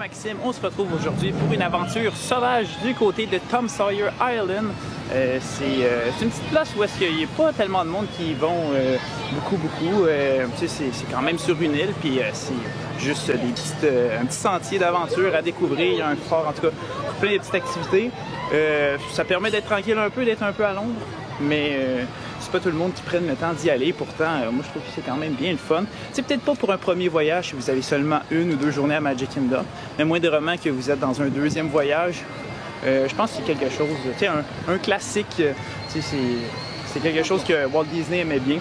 Maxime, on se retrouve aujourd'hui pour une aventure sauvage du côté de Tom Sawyer Island. C'est une petite place où il n'y a pas tellement de monde qui y vont beaucoup. Tu sais, c'est quand même sur une île, puis c'est juste un petit sentier d'aventure à découvrir. Il y a un fort, en tout cas, plein de petites activités. Ça permet d'être tranquille un peu, d'être un peu à l'ombre, mais c'est pas tout le monde qui prenne le temps d'y aller. Pourtant, moi je trouve que c'est quand même bien le fun. C'est peut-être pas pour un premier voyage si vous avez seulement 1 ou 2 journées à Magic Kingdom, mais moindrement que vous êtes dans un deuxième voyage, je pense que c'est quelque chose, tu sais, un classique, tu sais, c'est quelque chose que Walt Disney aimait bien.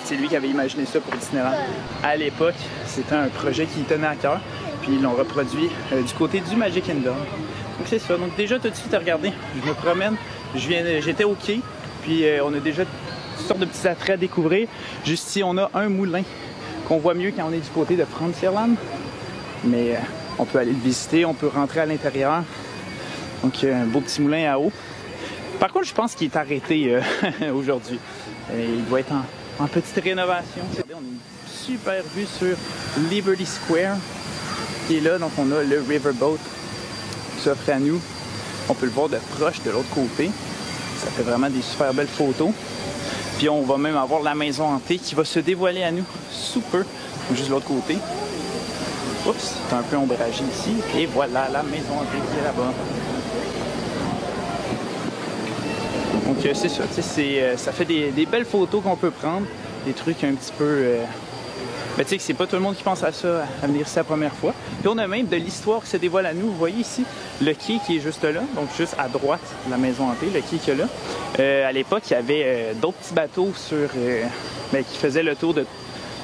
C'est lui qui avait imaginé ça pour Disneyland. À l'époque, c'était un projet qui tenait à cœur, puis ils l'ont reproduit du côté du Magic Kingdom. Donc c'est ça. Donc déjà tout de suite, regardez, je me promène, j'étais au quai, puis on a déjà toutes sortes de petits attraits à découvrir. Juste ici, on a un moulin qu'on voit mieux quand on est du côté de Frontierland, mais on peut aller le visiter, on peut rentrer à l'intérieur. Donc un beau petit moulin à eau. Par contre, je pense qu'il est arrêté aujourd'hui. Il doit être en petite rénovation. On a une super vue sur Liberty Square qui est là. Donc on a le Riverboat qui s'offre à nous. On peut le voir de proche de l'autre côté. Ça fait vraiment des super belles photos. Puis on va même avoir la maison hantée qui va se dévoiler à nous sous peu. Juste de l'autre côté. Oups, c'est un peu ombragé ici. Et voilà la maison hantée qui est là-bas. Donc c'est ça, ça fait des belles photos qu'on peut prendre, des trucs un petit peu... Mais tu sais que c'est pas tout le monde qui pense à ça, à venir ici la première fois. Puis on a même de l'histoire qui se dévoile à nous. Vous voyez ici le quai qui est juste là, donc juste à droite de la maison hantée, le quai qu'il y a là. À l'époque, il y avait d'autres petits bateaux qui faisaient le tour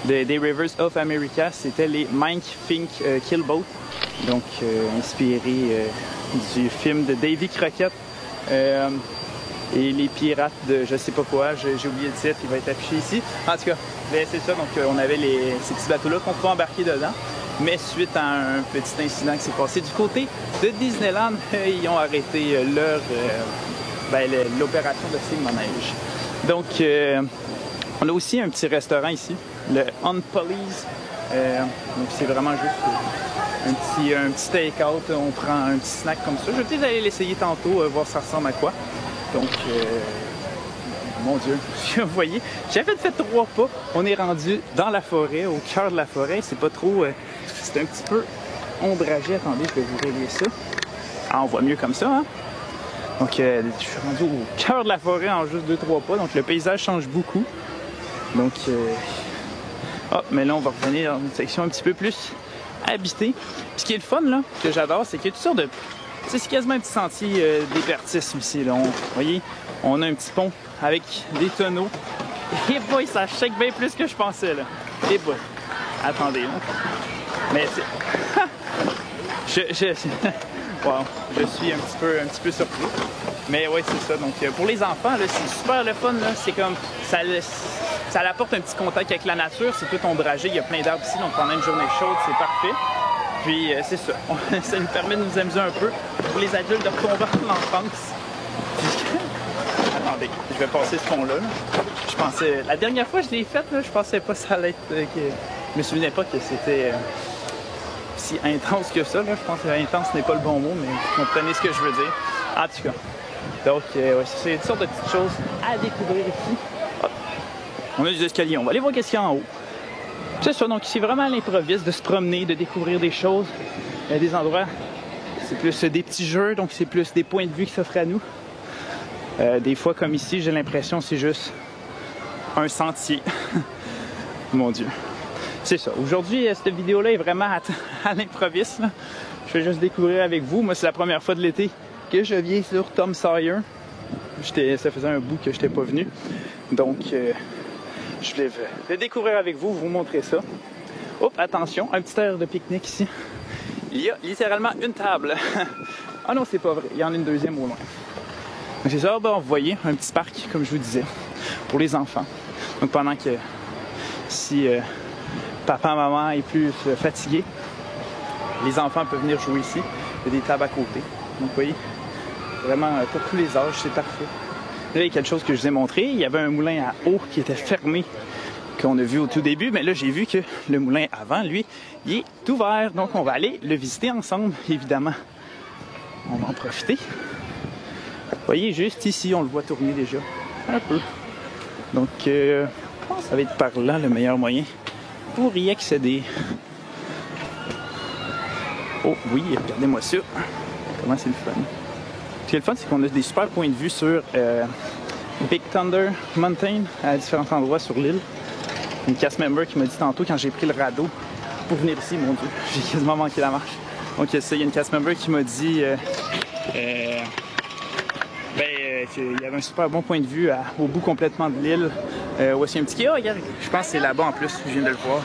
des Rivers of America. C'était les Mike Fink Killboat, donc inspiré du film de Davy Crockett. Et les pirates de je sais pas quoi, j'ai oublié le titre, il va être affiché ici. En tout cas, c'est ça, donc on avait ces petits bateaux-là qu'on pouvait embarquer dedans. Mais suite à un petit incident qui s'est passé du côté de Disneyland, ils ont arrêté l'opération de ces manèges. Donc, on a aussi un petit restaurant ici, le Unpolice. Donc c'est vraiment juste un petit take-out, on prend un petit snack comme ça. Je vais peut-être aller l'essayer tantôt, voir ça ressemble à quoi. Donc, mon Dieu, vous voyez, j'avais fait 3 pas, on est rendu dans la forêt, au cœur de la forêt, c'est pas trop, c'est un petit peu ombragé, attendez, je vais vous régler ça. Ah, on voit mieux comme ça, hein? Donc, je suis rendu au cœur de la forêt en juste 2-3 pas, donc le paysage change beaucoup. Donc, mais là, on va revenir dans une section un petit peu plus habitée. Puis, ce qui est le fun, là, que j'adore, c'est qu'il y a toutes sortes de... C'est quasiment un petit sentier d'hébertisme ici. Là. Vous voyez, on a un petit pont avec des tonneaux. Et boy, ça shake bien plus que je pensais. Là. Et boy, attendez. Là. Mais wow, je suis un petit peu surpris. Mais oui, c'est ça. Donc pour les enfants, c'est super le fun. C'est comme ça apporte un petit contact avec la nature. C'est tout ombragé. Il y a plein d'arbres ici. Donc pendant une journée chaude, c'est parfait. Puis c'est ça, ça nous permet de nous amuser un peu. Pour les adultes, de retomber en enfance. Attendez, je vais passer ce pont-là. Je pensais, la dernière fois que je l'ai faite, je pensais pas que ça allait être... je me souvenais pas que c'était si intense que ça. Là. Je pense que intense n'est pas le bon mot, mais vous comprenez ce que je veux dire. En tout cas. Donc, c'est une sorte de petites choses à découvrir ici. Hop. On a des escaliers, on va aller voir qu'est-ce qu'il y a en haut. C'est ça, donc c'est vraiment à l'improviste de se promener, de découvrir des choses. Il y a des endroits, c'est plus des petits jeux, donc c'est plus des points de vue qui s'offrent à nous. Des fois, comme ici, j'ai l'impression que c'est juste un sentier. Mon Dieu. C'est ça. Aujourd'hui, cette vidéo-là est vraiment à l'improviste. Je vais juste découvrir avec vous. Moi, c'est la première fois de l'été que je viens sur Tom Sawyer. Ça faisait un bout que je n'étais pas venu. Donc... je vais découvrir avec vous, vous montrer ça. Hop, attention, un petit air de pique-nique ici. Il y a littéralement une table. Ah non, c'est pas vrai, il y en a une deuxième au loin. Donc c'est ça, vous voyez, un petit parc, comme je vous disais, pour les enfants. Donc pendant que si papa, maman est plus fatigué, les enfants peuvent venir jouer ici. Il y a des tables à côté. Donc vous voyez, vraiment pour tous les âges, c'est parfait. Là, il y a quelque chose que je vous ai montré. Il y avait un moulin à eau qui était fermé qu'on a vu au tout début, mais là j'ai vu que le moulin avant, lui, il est ouvert. Donc on va aller le visiter ensemble, évidemment. On va en profiter. Vous voyez, juste ici, on le voit tourner déjà. Un peu. Donc, je pense que ça va être par là le meilleur moyen pour y accéder. Oh oui, regardez-moi ça. Comment c'est le fun. Ce qui est le fun, c'est qu'on a des super points de vue sur Big Thunder Mountain à différents endroits sur l'île. Une cast member qui m'a dit tantôt quand j'ai pris le radeau pour venir ici, mon Dieu, j'ai quasiment manqué la marche. Donc ça, il y a une cast member qui m'a dit qu'il y avait un super bon point de vue au bout complètement de l'île. Voici un petit quai. Oh, regarde, je pense que c'est là-bas en plus, je viens de le voir.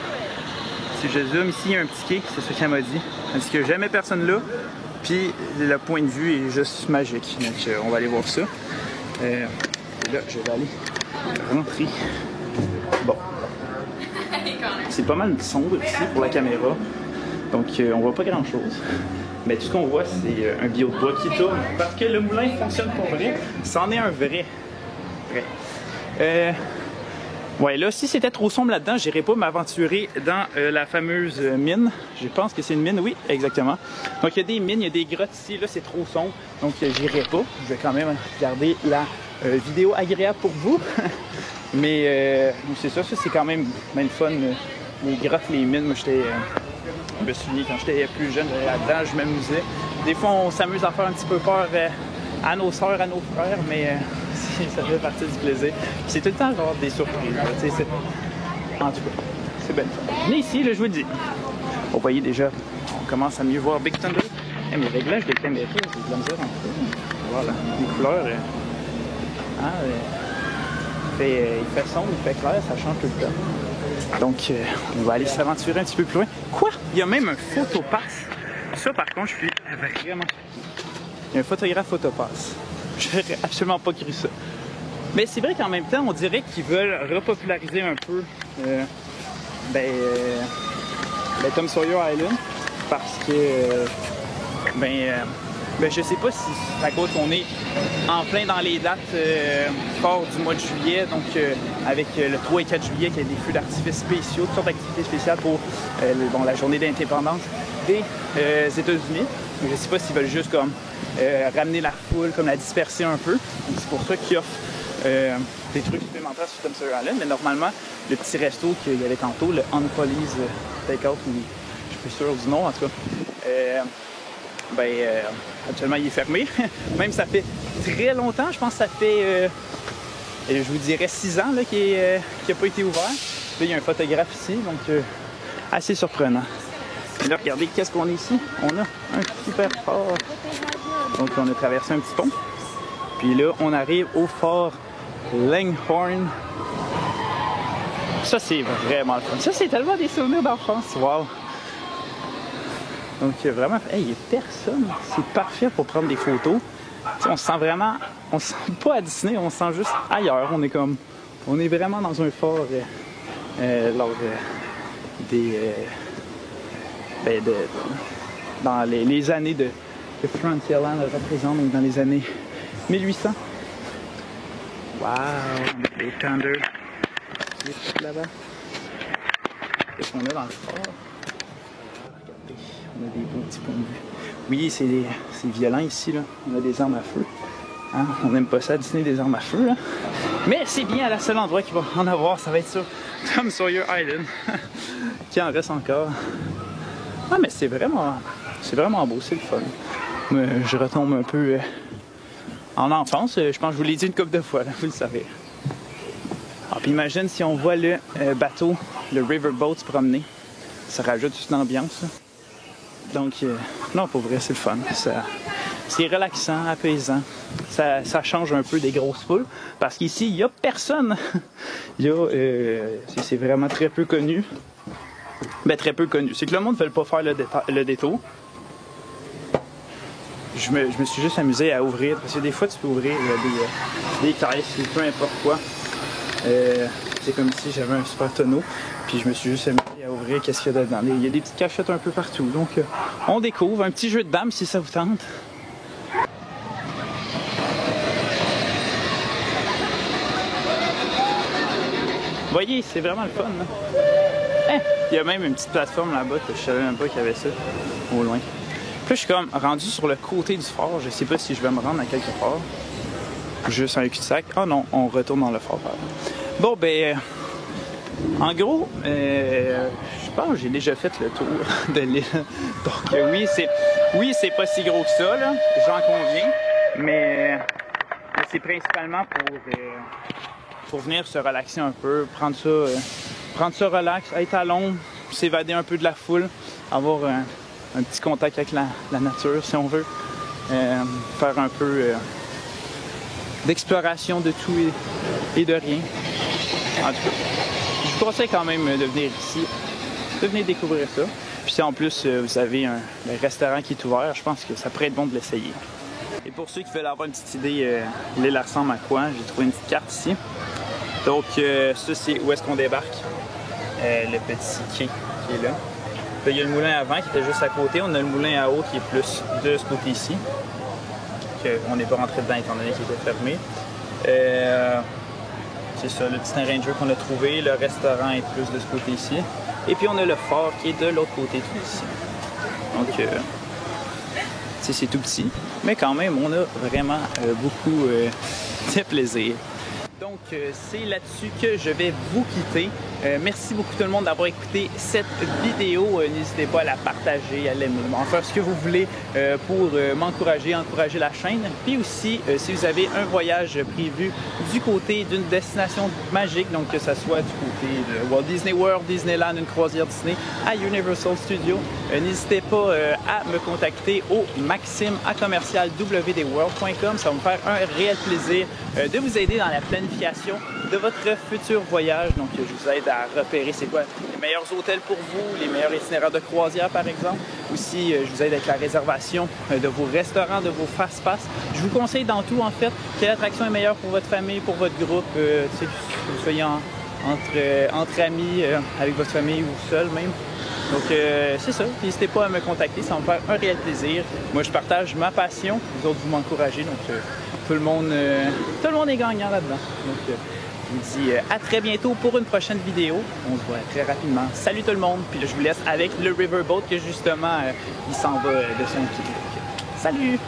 Si je zoome ici, il y a un petit quai, c'est ce qu'elle m'a dit. Elle dit qu'il n'y a jamais personne là, puis le point de vue est juste magique. Donc on va aller voir ça. Et là, je vais aller rentrer. Bon. C'est pas mal sombre ici pour la caméra, donc on voit pas grand chose. Mais tout ce qu'on voit, c'est un bio de bois qui tourne parce que le moulin fonctionne pour vrai. C'en est un vrai. Ouais, là, si c'était trop sombre là-dedans, j'irais pas m'aventurer dans la fameuse mine. Je pense que c'est une mine, oui, exactement. Donc il y a des mines, il y a des grottes ici. Là, c'est trop sombre, donc j'irai pas. Je vais quand même garder la vidéo agréable pour vous. Mais c'est ça, c'est quand même bien le fun. Les grottes, les mines, moi je me souviens quand j'étais plus jeune, j'allais là-dedans, je m'amusais. Des fois, on s'amuse à faire un petit peu peur à nos sœurs, à nos frères, mais ça fait partie du plaisir. Puis c'est tout le temps genre des surprises. En tout cas, c'est bien fun. Venez ici, là, je vous le dis. Vous voyez déjà, on commence à mieux voir Big Thunder. Hey, mais le réglage des caméras, c'est de la misère en fait. Voilà, les couleurs. Il fait sombre, il fait clair, ça change tout le temps. Donc, on va aller s'aventurer un petit peu plus loin. Quoi? Il y a même un photopass. Ça, par contre, je suis vraiment... Il y a un photographe photopass. J'aurais absolument pas cru ça. Mais c'est vrai qu'en même temps, on dirait qu'ils veulent repopulariser un peu Tom Sawyer Island. Parce que... je sais pas si c'est à cause qu'on est en plein dans les dates fortes du mois de juillet, donc avec le 3 et 4 juillet, qu'il y a des feux d'artifice spéciaux, toutes sortes d'activités spéciales pour la journée d'indépendance des États-Unis. Je sais pas s'ils veulent juste comme ramener la foule, comme la disperser un peu. Donc c'est pour ça qu'ils offrent des trucs supplémentaires sur Tom Sawyer Island, mais normalement, le petit resto qu'il y avait tantôt, le Unpolice Takeout, je suis plus sûr du nom en tout cas. Actuellement, il est fermé. Même ça fait très longtemps, je pense que ça fait, je vous dirais 6 ans qu'il n'a pas été ouvert. Là, il y a un photographe ici, donc assez surprenant. Et là, regardez, qu'est-ce qu'on a ici? On a un super fort. Donc, on a traversé un petit pont. Puis là, on arrive au fort Langhorne. Ça, c'est vraiment le fun. Ça, c'est tellement des souvenirs d'enfance. Wow! Donc vraiment, il n'y a personne. C'est parfait pour prendre des photos. T'sais, on se sent vraiment, on se sent pas à Disney, on se sent juste ailleurs. On est vraiment dans un fort lors dans les années de Frontierland représente, donc dans les années 1800. Wow, Big Thunder. Là-bas. Qu'est-ce qu'on a dans le fort? On a des beaux petits points de vue. Oui, c'est violent ici, là. On a des armes à feu. Hein? On n'aime pas ça, Disney, des armes à feu, là. Mais c'est bien à la seule endroit qu'il va en avoir, ça va être sur Tom Sawyer Island. Qui en reste encore. Ah, mais c'est vraiment beau, c'est le fun. Je retombe un peu en enfance. Je pense que je vous l'ai dit une couple de fois, là, vous le savez. Ah, puis imagine si on voit le bateau, le Riverboat se promener. Ça rajoute une ambiance, là. Donc, non, pour vrai, c'est le fun. C'est relaxant, apaisant. Ça change un peu des grosses foules. Parce qu'ici, il n'y a personne. C'est vraiment très peu connu. Ben, très peu connu. C'est que le monde ne veut pas faire le détour. Je me suis juste amusé à ouvrir. Parce que des fois, tu peux ouvrir des caisses ou peu importe quoi. C'est comme si j'avais un super tonneau. Puis je me suis juste amusé à ouvrir qu'est-ce qu'il y a dedans. Il y a des petites cachettes un peu partout. Donc on découvre un petit jeu de dames si ça vous tente. voyez, c'est vraiment le fun. Hein? Il y a même une petite plateforme là-bas que je savais même pas qu'il y avait ça, au loin. Puis là, je suis comme rendu sur le côté du fort. Je sais pas si je vais me rendre à quelque part. Juste un cul-de-sac. Ah non, on retourne dans le fort. Bon, ben, en gros, je pense que j'ai déjà fait le tour de l'île. Donc oui, c'est pas si gros que ça, là, j'en conviens. Mais c'est principalement pour venir se relaxer un peu, prendre ça relax, être à l'ombre, s'évader un peu de la foule, avoir un petit contact avec la nature, si on veut. Faire un peu d'exploration de tout et de rien. En tout cas, je vous conseille quand même de venir ici, de venir découvrir ça. Puis si en plus vous avez un restaurant qui est ouvert, je pense que ça pourrait être bon de l'essayer. Et pour ceux qui veulent avoir une petite idée, l'île ressemble à quoi? J'ai trouvé une petite carte ici. Donc ça c'est où est-ce qu'on débarque. Le petit quai qui est là. Puis, il y a le moulin à vent qui était juste à côté. On a le moulin à eau qui est plus de ce côté ici. On n'est pas rentré dedans étant donné qu'il était fermé. C'est ça, le petit ranger qu'on a trouvé. Le restaurant est plus de ce côté ici. Et puis on a le fort qui est de l'autre côté tout ici. Donc c'est tout petit. Mais quand même, on a vraiment beaucoup de plaisir. Donc, c'est là-dessus que je vais vous quitter. Merci beaucoup tout le monde d'avoir écouté cette vidéo. N'hésitez pas à la partager, à l'aimer, en faire ce que vous voulez pour m'encourager, encourager la chaîne. Puis aussi, si vous avez un voyage prévu du côté d'une destination magique, donc que ce soit du côté de Walt Disney World, Disneyland, une croisière Disney, à Universal Studios, n'hésitez pas à me contacter au maxime@wdworld.com. Ça va me faire un réel plaisir de vous aider dans la planification de votre futur voyage. Donc, je vous aide à repérer c'est quoi les meilleurs hôtels pour vous, les meilleurs itinéraires de croisière par exemple. Aussi, je vous aide avec la réservation de vos restaurants, de vos fast-pass. Je vous conseille dans tout en fait quelle attraction est meilleure pour votre famille, pour votre groupe, que vous soyez entre amis, avec votre famille ou seul même. Donc c'est ça, n'hésitez pas à me contacter, ça va me faire un réel plaisir. Moi je partage ma passion, vous autres vous m'encouragez, donc tout le monde est gagnant là-dedans. Donc je vous dis à très bientôt pour une prochaine vidéo. On se voit très rapidement. Salut tout le monde, puis là je vous laisse avec le Riverboat que justement il s'en va de son quai. Salut!